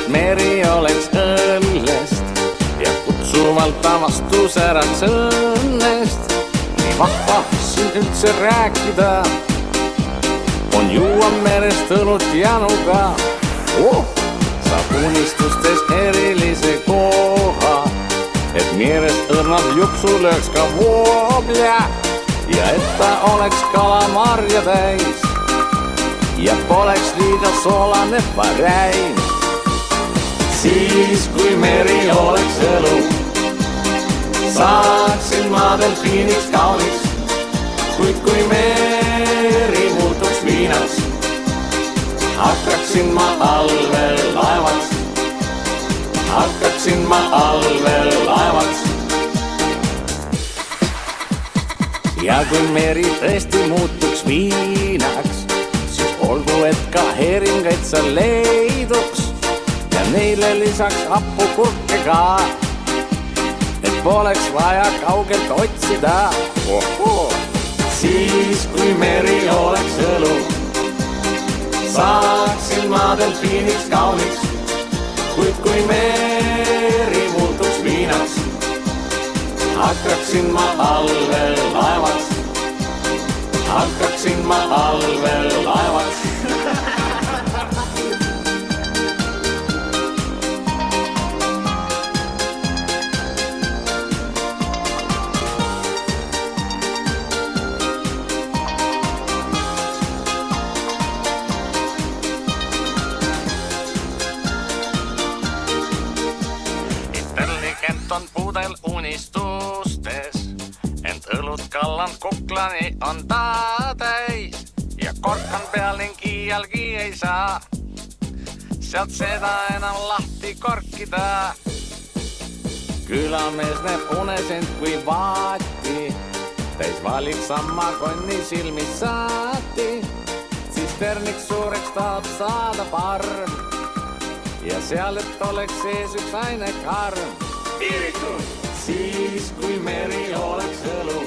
meri oleks õllest ja kutsuvalt avastus ära õnnest. nii vahva siin üldse rääkida, on juua merest õlut januga. Saab unistustes erilise koha, et merest õrnad jupsu lööks ka voobля ja et ta oleks kalamarja täis ja poleks liiga soolane paräim. Siis kui meri oleks õlu, saaksin ma delfiiniks kauniks, kuid kui meri muutuks viinaks, hakkaksin ma allvel laevaks, hakkaksin ma allvel laevaks. ja kui meri tõesti muutuks viinaks, siis olgu, et ka heringaid seal leiduks ja neile lisaks hapukurke ka, et poleks vaja kaugelt otsida. Siis kui meri oleks õlu, saaksin ma delfiiniks kauniks, kuid kui meri muutuks viinaks, hakkaksin ma allvel laevaks, hakkaksin ma allvel laevaks. Intelligent on pudel unistustes, ent õlut kallan kuklani on ta täis ja kork on peal ning iialgi ei saa sealt seda enam lahti korkida. külamees näeb unes end kui vaati, täis valik samma konni silmis saati, tsisterniks suureks tahab saada parm ja seal, et oleks sees üks aine karm. Piiritud! Siis kui meri oleks õlu,